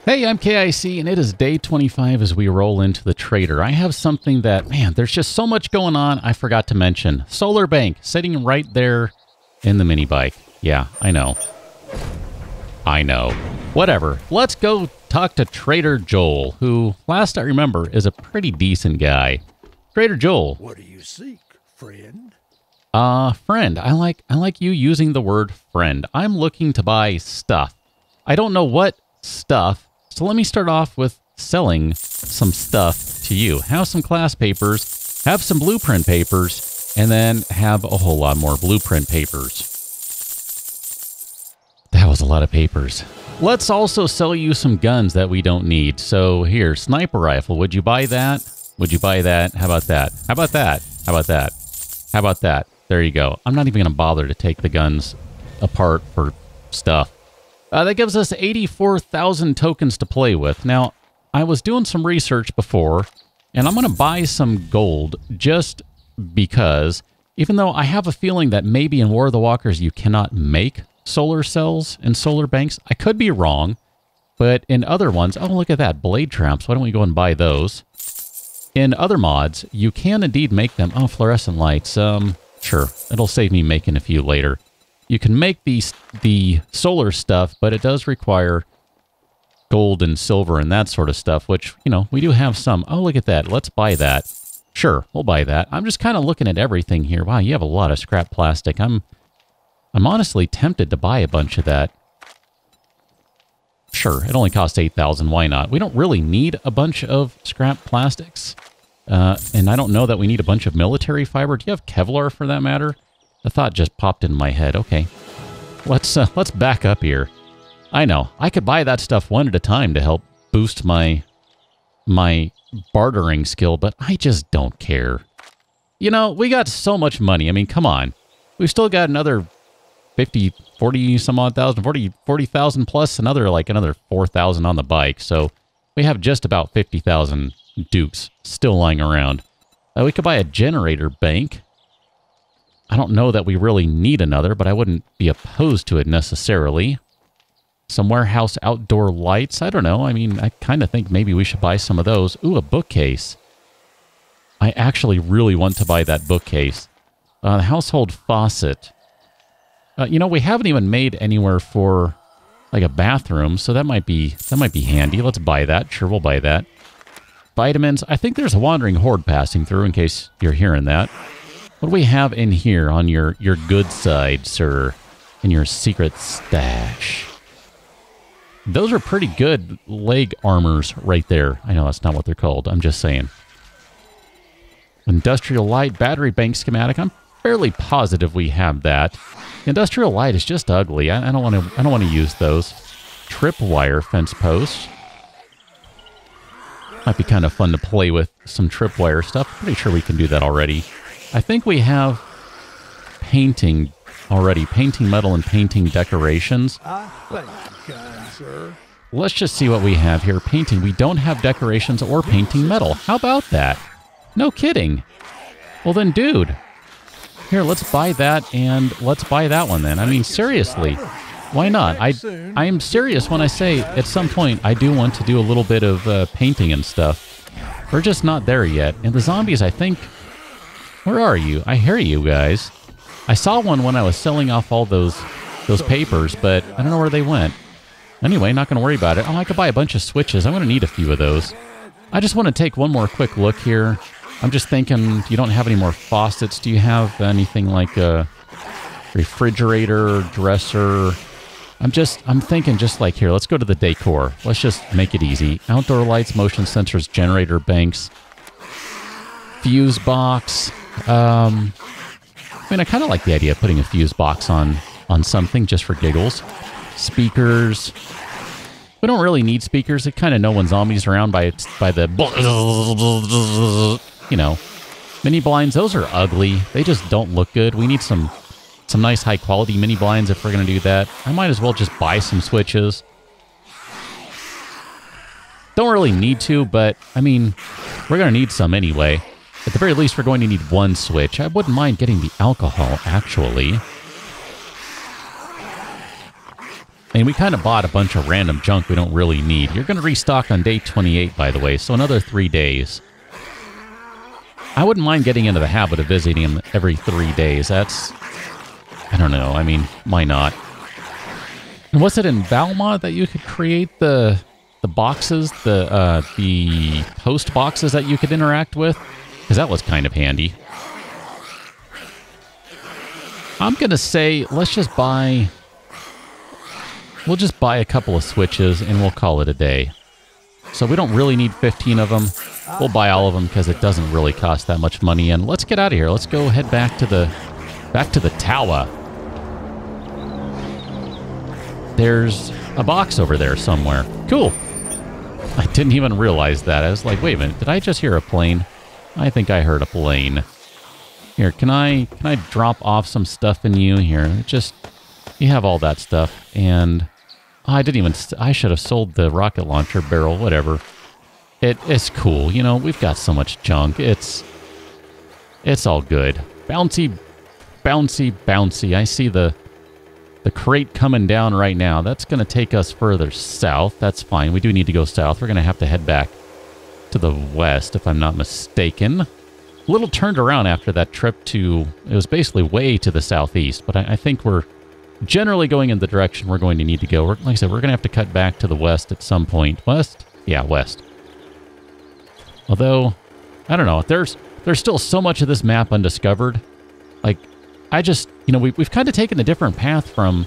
Hey, I'm KIC, and it is day 25 as we roll into the trader. I have something that, man, there's just so much going on I forgot to mention. Solar bank, sitting right there in the mini bike. Yeah, I know. I know. Whatever. Let's go talk to Trader Joel, who, last I remember, is a pretty decent guy. Trader Joel. What do you seek, friend? Friend. I like you using the word friend. I'm looking to buy stuff. I don't know what stuff. So let me start off with selling some stuff to you. Have some class papers, have some blueprint papers, and then have a whole lot more blueprint papers. That was a lot of papers. Let's also sell you some guns that we don't need. So here, sniper rifle. Would you buy that? Would you buy that? How about that? How about that? How about that? How about that? There you go. I'm not even going to bother to take the guns apart for stuff. That gives us 84,000 tokens to play with. Now, I was doing some research before, and I'm going to buy some gold just because, even though I have a feeling that maybe in War of the Walkers you cannot make solar cells and solar banks. I could be wrong, but in other ones, oh, look at that, blade traps. Why don't we go and buy those? In other mods, you can indeed make them. Oh, fluorescent lights. Sure, it'll save me making a few later. You can make the solar stuff, but it does require gold and silver and that sort of stuff, which, you know, we do have some. Oh, look at that. Let's buy that. Sure, we'll buy that. I'm just kind of looking at everything here. Wow, you have a lot of scrap plastic. I'm honestly tempted to buy a bunch of that. Sure, it only costs 8,000. Why not? We don't really need a bunch of scrap plastics. And I don't know that we need a bunch of military fiber. Do you have Kevlar for that matter? The thought just popped in my head. Okay, let's back up here. I know I could buy that stuff one at a time to help boost my bartering skill, but I just don't care. You know, we got so much money. I mean, come on, we've still got another 50, 40 some odd thousand, 40,000 plus another 4,000 on the bike. So we have just about 50,000 dukes still lying around. We could buy a generator bank. I don't know that we really need another, but I wouldn't be opposed to it necessarily. Some warehouse outdoor lights. I don't know. I mean, I kind of think maybe we should buy some of those. Ooh, a bookcase. I actually really want to buy that bookcase. The household faucet. You know, we haven't even made anywhere for like a bathroom, so that might be handy. Let's buy that. Sure, we'll buy that. Vitamins. I think there's a wandering horde passing through in case you're hearing that. What do we have in here on your good side, sir? In your secret stash. Those are pretty good leg armors right there. I know that's not what they're called. I'm just saying. Industrial light battery bank schematic. I'm fairly positive we have that. Industrial light is just ugly. I don't want to use those. Tripwire fence posts. Might be kind of fun to play with some tripwire stuff. Pretty sure we can do that already. I think we have painting already. Painting metal and painting decorations. Thank you, kind sir. Let's just see what we have here. Painting. We don't have decorations or painting metal. How about that? No kidding. Well then, dude. Here, let's buy that and let's buy that one then. I mean, seriously. Why not? I am serious when I say at some point I do want to do a little bit of painting and stuff. We're just not there yet. And the zombies, I think... Where are you? I hear you guys. I saw one when I was selling off all those papers, but I don't know where they went. Anyway, not going to worry about it. Oh, I could buy a bunch of switches. I'm going to need a few of those. I just want to take one more quick look here. I'm just thinking, you don't have any more faucets. Do you have anything like a refrigerator, dresser? I'm thinking just like here. Let's go to the decor. Let's just make it easy. Outdoor lights, motion sensors, generator banks, fuse box. I mean, I kind of like the idea of putting a fuse box on something just for giggles. Speakers. We don't really need speakers. It kind of know when zombies are around by the, you know, mini blinds. Those are ugly. They just don't look good. We need some nice high quality mini blinds if we're going to do that. I might as well just buy some switches. Don't really need to, but I mean, we're going to need some anyway. At the very least, we're going to need one switch. I wouldn't mind getting the alcohol, actually. And we kind of bought a bunch of random junk we don't really need. You're going to restock on day 28, by the way, so another 3 days. I wouldn't mind getting into the habit of visiting him every 3 days. That's... I don't know. I mean, why not? And was it in Valma that you could create the boxes, the post boxes that you could interact with? Because that was kind of handy. I'm going to say, let's just buy... We'll just buy a couple of switches and we'll call it a day. So we don't really need 15 of them. We'll buy all of them because it doesn't really cost that much money. And let's get out of here. Let's go head back to the tower. There's a box over there somewhere. Cool. I didn't even realize that. I was like, wait a minute, did I just hear a plane? I think I heard a plane. Here, can I drop off some stuff in you here? Just, you have all that stuff. And I should have sold the rocket launcher barrel, whatever. It's cool. You know, we've got so much junk. It's all good. Bouncy, bouncy, bouncy. I see the crate coming down right now. That's going to take us further south. That's fine. We do need to go south. We're going to have to head back to the west, if I'm not mistaken. A little turned around after that trip to... It was basically way to the southeast, but I think we're generally going in the direction we're going to need to go. Like I said, we're going to have to cut back to the west at some point. West? Yeah, west. Although, I don't know. There's still so much of this map undiscovered. Like, I just, you know, we've kind of taken a different path from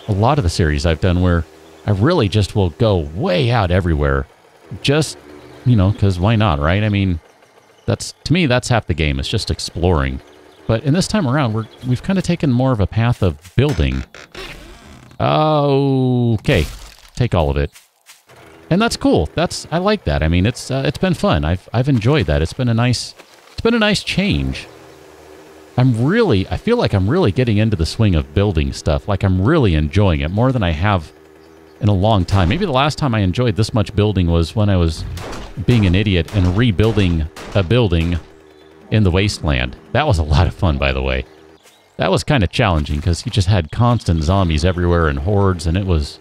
a lot of the series I've done where I really just will go way out everywhere. Just, you know, because why not, right? I mean, to me, that's half the game. It's just exploring. But in this time around, we've kind of taken more of a path of building. Okay. Take all of it. And that's cool. I like that. I mean, it's been fun. I've enjoyed that. It's been a nice change. I feel like I'm really getting into the swing of building stuff. Like I'm really enjoying it more than I have in a long time. Maybe the last time I enjoyed this much building was when I was being an idiot and rebuilding a building in the wasteland. That was a lot of fun, by the way. That was kind of challenging because you just had constant zombies everywhere and hordes, and it was...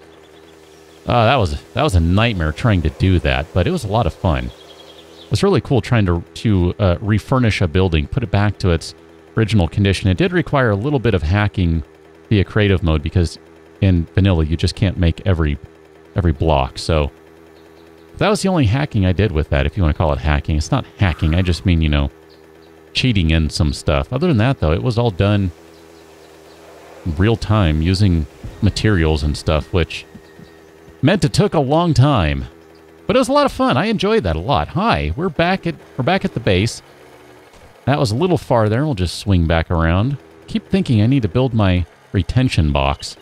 that was a nightmare trying to do that, but it was a lot of fun. It was really cool trying to refurnish a building, put it back to its original condition. It did require a little bit of hacking via creative mode because in vanilla you just can't make every block. So that was the only hacking I did with that, if you want to call it hacking. It's not hacking, I just mean, you know, cheating in some stuff. Other than that, though, it was all done in real time using materials and stuff, which meant it took a long time. But it was a lot of fun. I enjoyed that a lot. Hi, we're back at the base. That was a little far there. We'll just swing back around. Keep thinking I need to build my retention box,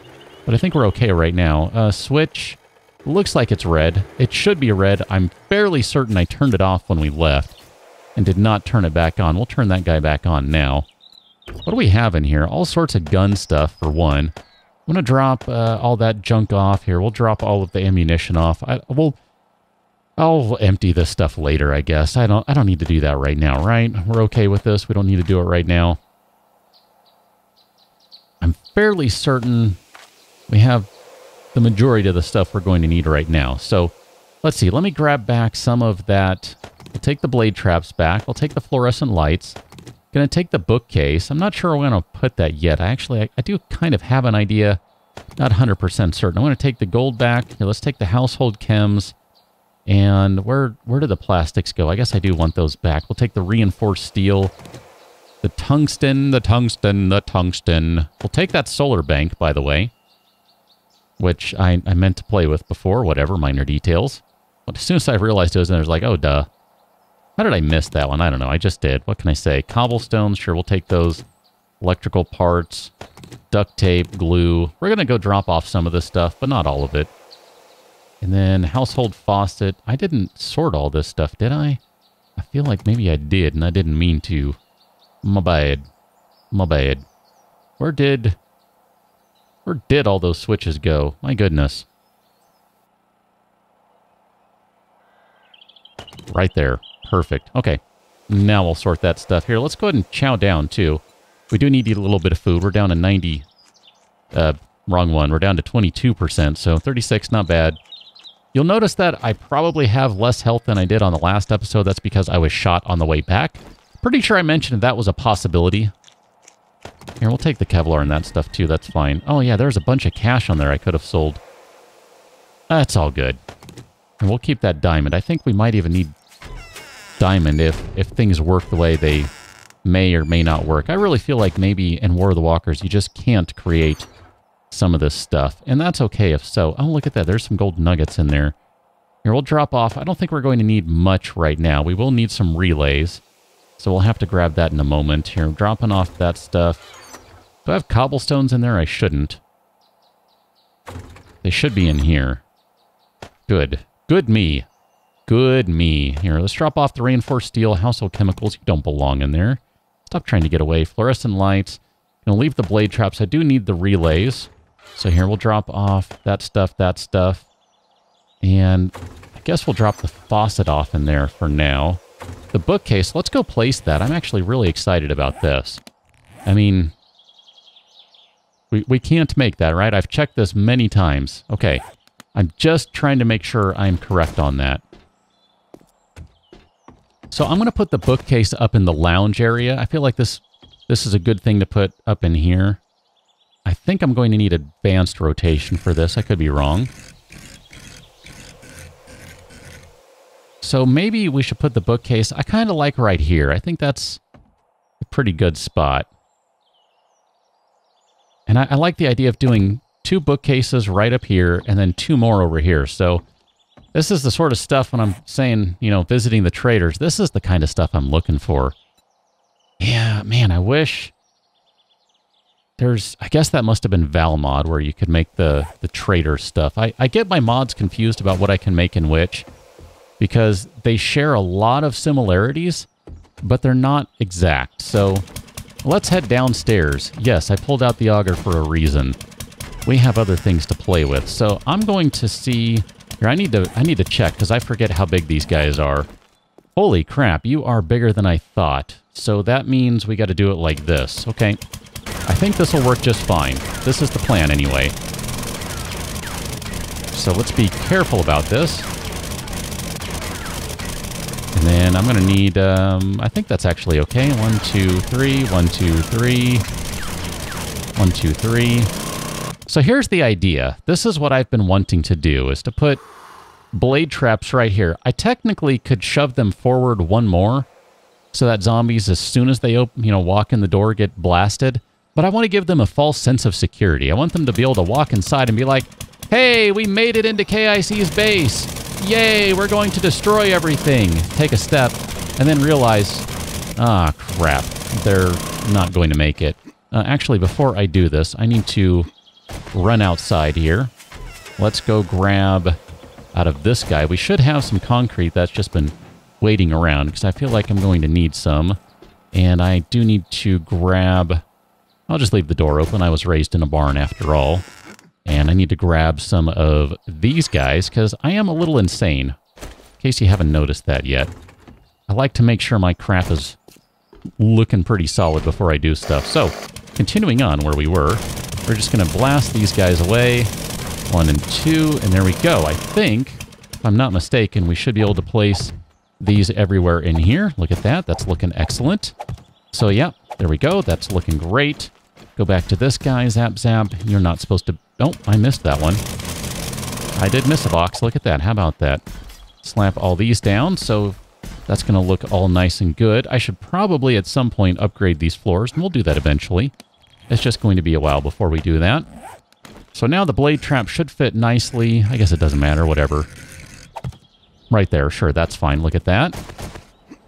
but I think we're okay right now. Switch. Looks like it's red. It should be red. I'm fairly certain I turned it off when we left and did not turn it back on. We'll turn that guy back on now. What do we have in here? All sorts of gun stuff, for one. I'm going to drop all that junk off here. We'll drop all of the ammunition off. I'll empty this stuff later, I guess. I don't need to do that right now, right? We're okay with this. We don't need to do it right now. I'm fairly certain we have the majority of the stuff we're going to need right now. So, let's see. Let me grab back some of that. We'll take the blade traps back. We'll take the fluorescent lights. Going to take the bookcase. I'm not sure I'm going to put that yet. I do kind of have an idea. Not 100% certain. I'm going to take the gold back. Here, let's take the household chems. And where do the plastics go? I guess I do want those back. We'll take the reinforced steel. The tungsten, the tungsten, the tungsten. We'll take that solar bank, by the way, which I meant to play with before. Whatever, minor details. But as soon as I realized it was in there, I was like, oh, duh. How did I miss that one? I don't know. I just did. What can I say? Cobblestones. Sure, we'll take those. Electrical parts. Duct tape, glue. We're going to go drop off some of this stuff, but not all of it. And then household faucet. I didn't sort all this stuff, did I? I feel like maybe I did, and I didn't mean to. My bad. My bad. Where did all those switches go? My goodness. Right there. Perfect. Okay. Now we'll sort that stuff here. Let's go ahead and chow down, too. We do need to eat a little bit of food. We're down to 90 wrong one. We're down to 22%, so 36, not bad. You'll notice that I probably have less health than I did on the last episode. That's because I was shot on the way back. Pretty sure I mentioned that was a possibility. Here, we'll take the Kevlar and that stuff too. That's fine. Oh yeah, there's a bunch of cash on there I could have sold. That's all good. And we'll keep that diamond. I think we might even need diamond if things work the way they may or may not work. I really feel like maybe in War of the Walkers, you just can't create some of this stuff. And that's okay if so. Oh, look at that. There's some gold nuggets in there. Here, we'll drop off. I don't think we're going to need much right now. We will need some relays. So we'll have to grab that in a moment. Here, I'm dropping off that stuff. Do I have cobblestones in there? I shouldn't. They should be in here. Good. Good me. Good me. Here, let's drop off the reinforced steel, household chemicals. You don't belong in there. Stop trying to get away. Fluorescent lights. Gonna leave the blade traps. I do need the relays. So here, we'll drop off that stuff, and I guess we'll drop the faucet off in there for now. The bookcase, let's go place that. I'm actually really excited about this. I mean, we can't make that, right? I've checked this many times. Okay, I'm just trying to make sure I'm correct on that. So I'm going to put the bookcase up in the lounge area. I feel like this is a good thing to put up in here. I think I'm going to need advanced rotation for this. I could be wrong. So maybe we should put the bookcase, I kind of like right here. I think that's a pretty good spot. And I like the idea of doing 2 bookcases right up here and then 2 more over here. So this is the sort of stuff when I'm saying, you know, visiting the traders. This is the kind of stuff I'm looking for. Yeah, man, I wish I guess that must have been Valmod where you could make the trader stuff. I get my mods confused about what I can make in which, because they share a lot of similarities, but they're not exact. So let's head downstairs. Yes, I pulled out the auger for a reason. We have other things to play with. So I'm going to see here. I need to check because I forget how big these guys are. Holy crap, you are bigger than I thought. So that means we got to do it like this. Okay. I think this will work just fine. This is the plan anyway. So let's be careful about this. And then I'm going to need, I think that's actually okay. 1, 2, 3, 1, 2, 3, 1, 2, 3. So here's the idea. This is what I've been wanting to do, is to put blade traps right here. I technically could shove them forward 1 more so that zombies, as soon as they walk in the door, get blasted. But I want to give them a false sense of security. I want them to be able to walk inside and be like, hey, we made it into KIC's base. Yay, we're going to destroy everything. Take a step and then realize, ah, crap, they're not going to make it. Actually, before I do this, I need to run outside here. Let's go grab out of this guy. We should have some concrete that's just been waiting around because I feel like I'm going to need some. And I do need to grab... I'll just leave the door open. I was raised in a barn after all. And I need to grab some of these guys because I am a little insane. In case you haven't noticed that yet. I like to make sure my crap is looking pretty solid before I do stuff. So, continuing on where we were, we're just going to blast these guys away. 1 and 2, and there we go. I think, if I'm not mistaken, we should be able to place these everywhere in here. Look at that. That's looking excellent. So, yeah, there we go. That's looking great. Go back to this guy. Zap, zap. You're not supposed to... Oh, I missed that one. I did miss a box. Look at that. How about that? Slap all these down, so that's going to look all nice and good. I should probably at some point upgrade these floors, and we'll do that eventually. It's just going to be a while before we do that. So now the blade trap should fit nicely. I guess it doesn't matter, whatever. Right there, sure, that's fine. Look at that.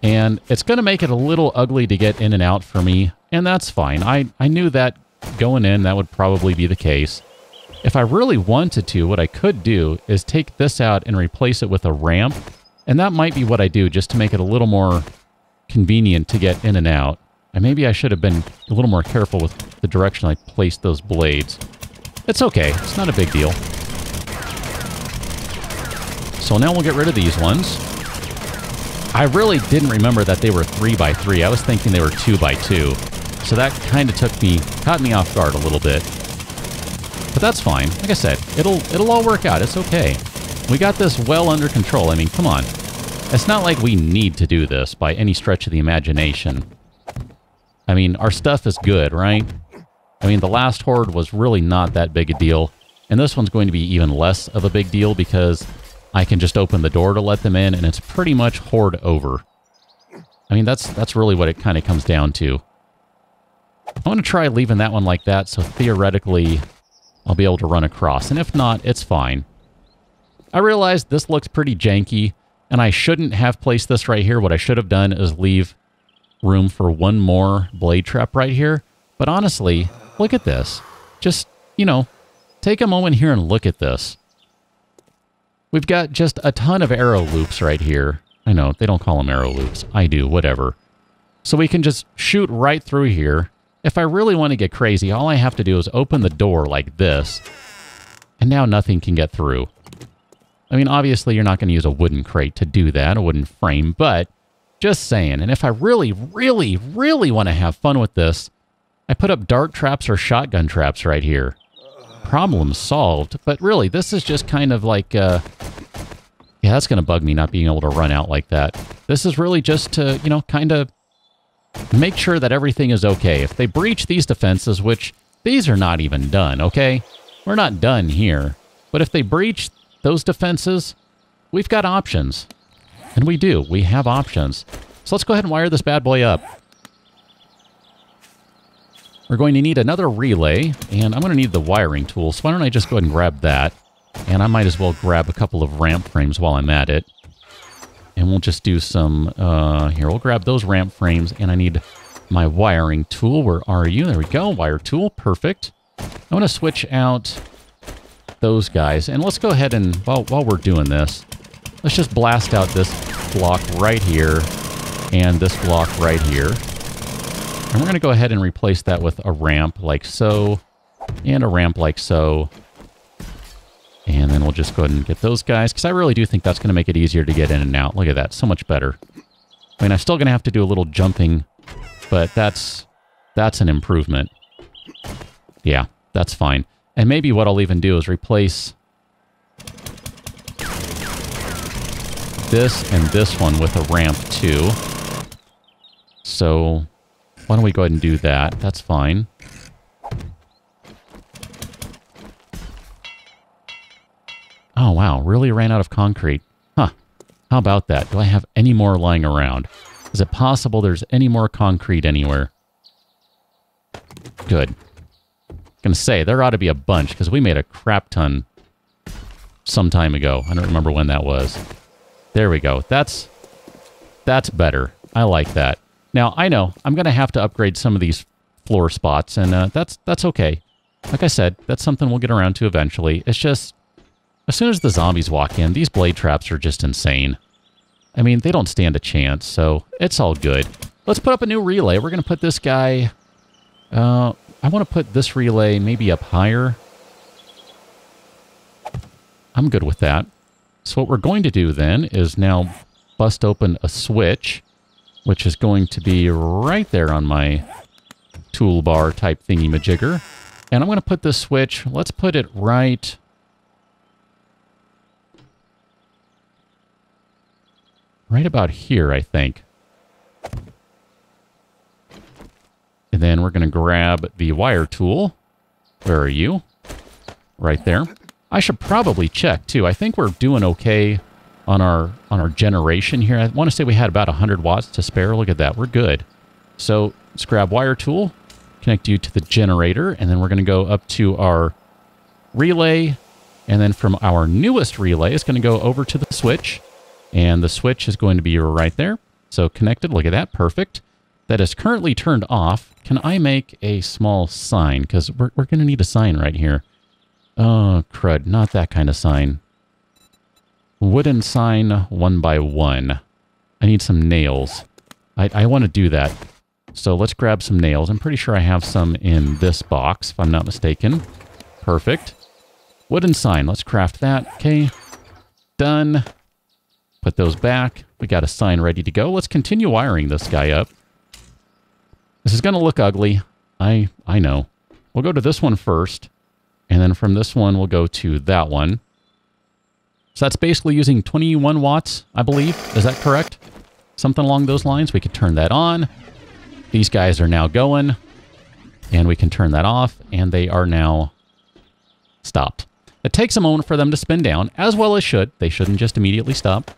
And it's going to make it a little ugly to get in and out for me, and that's fine. I knew that going in, that would probably be the case. If I really wanted to, what I could do is take this out and replace it with a ramp, and that might be what I do just to make it a little more convenient to get in and out. And maybe I should have been a little more careful with the direction I placed those blades. It's okay. It's not a big deal. So now we'll get rid of these ones. I really didn't remember that they were 3x3. I was thinking they were 2x2. So that kind of caught me off guard a little bit. But that's fine. Like I said, it'll all work out. It's okay. We got this well under control. I mean, come on. It's not like we need to do this by any stretch of the imagination. I mean, our stuff is good, right? I mean, the last horde was really not that big a deal. And this one's going to be even less of a big deal because I can just open the door to let them in, and it's pretty much horde over. I mean, that's really what it kind of comes down to. I want to try leaving that one like that, so theoretically I'll be able to run across. And if not, it's fine. I realize this looks pretty janky, and I shouldn't have placed this right here. What I should have done is leave room for one more blade trap right here. But honestly, look at this. Just, you know, take a moment here and look at this. We've got just a ton of arrow loops right here. I know, they don't call them arrow loops. I do, whatever. So we can just shoot right through here. If I really want to get crazy, all I have to do is open the door like this, and now nothing can get through. I mean, obviously, you're not going to use a wooden crate to do that, a wooden frame, but just saying. And if I really, really, really want to have fun with this, I put up dart traps or shotgun traps right here. Problem solved. But really, this is just kind of like... yeah, that's going to bug me not being able to run out like that. This is really just to, you know, kind of make sure that everything is okay. If they breach these defenses, which these are not even done, okay? We're not done here. But if they breach those defenses, we've got options. And we do. We have options. So let's go ahead and wire this bad boy up. We're going to need another relay, and I'm going to need the wiring tool. So why don't I just go ahead and grab that? And I might as well grab a couple of ramp frames while I'm at it. And we'll just do some, here, we'll grab those ramp frames, and I need my wiring tool. Where are you? There we go, wire tool, perfect. I want to switch out those guys, and let's go ahead and, while we're doing this, let's just blast out this block right here, and this block right here. And we're going to go ahead and replace that with a ramp like so, and a ramp like so. And then we'll just go ahead and get those guys, because I really do think that's going to make it easier to get in and out. Look at that, so much better. I mean, I'm still going to have to do a little jumping, but that's an improvement. Yeah, that's fine. And maybe what I'll even do is replace this and this one with a ramp too. So why don't we go ahead and do that? That's fine. Oh, wow. Really ran out of concrete. Huh. How about that? Do I have any more lying around? Is it possible there's any more concrete anywhere? Good. I'm going to say, there ought to be a bunch, because we made a crap ton some time ago. I don't remember when that was. There we go. That's better. I like that. Now, I know I'm going to have to upgrade some of these floor spots, and that's okay. Like I said, that's something we'll get around to eventually. It's just... as soon as the zombies walk in, these blade traps are just insane. I mean, they don't stand a chance, so it's all good. Let's put up a new relay. We're going to put this guy... I want to put this relay maybe up higher. I'm good with that. So what we're going to do then is now bust open a switch, which is going to be right there on my toolbar type thingy-majigger. And I'm going to put this switch... let's put it right... right about here, I think. And then we're going to grab the wire tool. Where are you? Right there. I should probably check, too. I think we're doing okay on our generation here. I want to say we had about 100 watts to spare. Look at that. We're good. So let's grab wire tool, connect you to the generator, and then we're going to go up to our relay. And then from our newest relay, it's going to go over to the switch. And the switch is going to be right there. So connected, look at that, perfect. That is currently turned off. Can I make a small sign? Because we're going to need a sign right here. Oh, crud, not that kind of sign. Wooden sign 1 by 1. I need some nails. I want to do that. So let's grab some nails. I'm pretty sure I have some in this box, if I'm not mistaken. Perfect. Wooden sign, let's craft that. Okay, done. Put those back. We got a sign ready to go. Let's continue wiring this guy up. This is going to look ugly. I know. We'll go to this one first. And then from this one, we'll go to that one. So that's basically using 21 watts, I believe. Is that correct? Something along those lines. We could turn that on. These guys are now going. And we can turn that off. And they are now stopped. It takes a moment for them to spin down, as well as should. They shouldn't just immediately stop.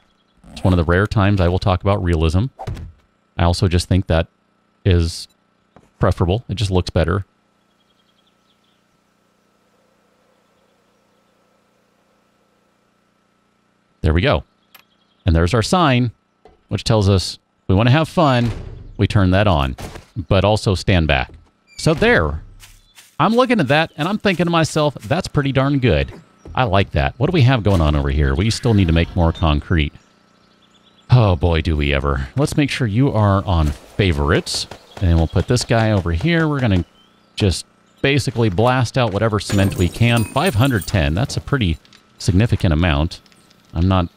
It's one of the rare times I will talk about realism. I also just think that is preferable. It just looks better. There we go. And there's our sign, which tells us we want to have fun. We turn that on, but also stand back. So there. I'm looking at that, and I'm thinking to myself, that's pretty darn good. I like that. What do we have going on over here? We still need to make more concrete. Oh, boy, do we ever. Let's make sure you are on favorites. And we'll put this guy over here. We're going to just basically blast out whatever cement we can. 510. That's a pretty significant amount. I'm not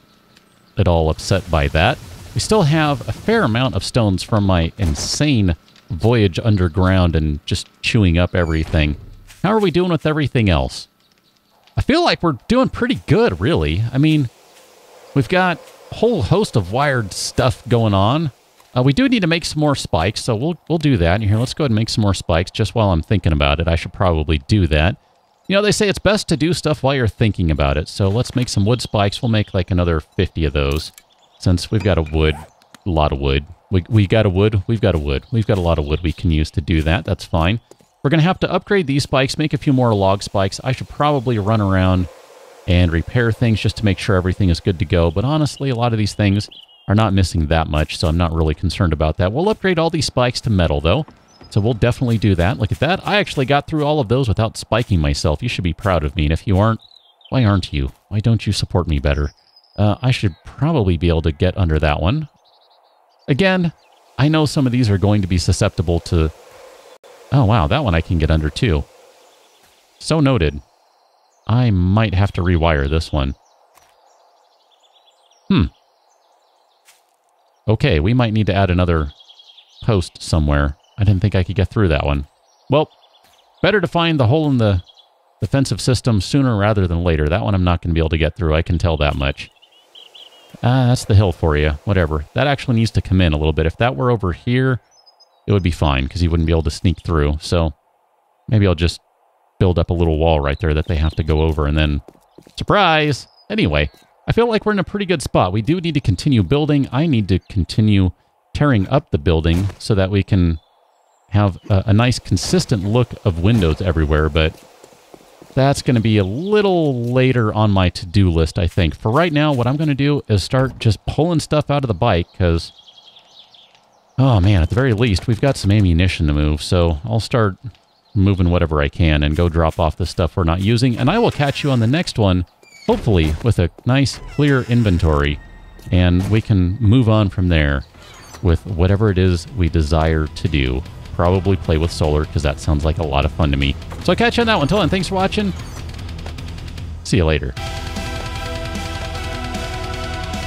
at all upset by that. We still have a fair amount of stones from my insane voyage underground and just chewing up everything. How are we doing with everything else? I feel like we're doing pretty good, really. I mean, we've got a whole host of wired stuff going on. We do need to make some more spikes, so we'll do that. Here, let's go ahead and make some more spikes just while I'm thinking about it. I should probably do that. You know, they say it's best to do stuff while you're thinking about it. So let's make some wood spikes. We'll make like another 50 of those. Since we've got a lot of wood. We got a wood, we've got a wood. We've got a lot of wood we can use to do that. That's fine. We're going to have to upgrade these spikes, make a few more log spikes. I should probably run around and repair things just to make sure everything is good to go. But honestly, a lot of these things are not missing that much, so I'm not really concerned about that. We'll upgrade all these spikes to metal, though. So we'll definitely do that. Look at that. I actually got through all of those without spiking myself. You should be proud of me. And if you aren't, why aren't you? Why don't you support me better? I should probably be able to get under that one. Again, I know some of these are going to be susceptible to... Oh, wow. That one I can get under, too. So noted. I might have to rewire this one. Okay, we might need to add another post somewhere. I didn't think I could get through that one. Well, better to find the hole in the defensive system sooner rather than later. That one I'm not going to be able to get through. I can tell that much. That's the hill for you. Whatever. That actually needs to come in a little bit. If that were over here, it would be fine because he wouldn't be able to sneak through. So maybe I'll just build up a little wall right there that they have to go over and then... Surprise! Anyway, I feel like we're in a pretty good spot. We do need to continue building. I need to continue tearing up the building so that we can have a nice consistent look of windows everywhere, but that's going to be a little later on my to-do list, I think. For right now, what I'm going to do is start just pulling stuff out of the bike, because, oh man, at the very least, we've got some ammunition to move, so I'll start moving whatever I can and go drop off the stuff we're not using, and I will catch you on the next one, hopefully with a nice, clear inventory, and we can move on from there with whatever it is we desire to do. Probably play with solar, because that sounds like a lot of fun to me. So I'll catch you on that one. Until then, thanks for watching. See you later.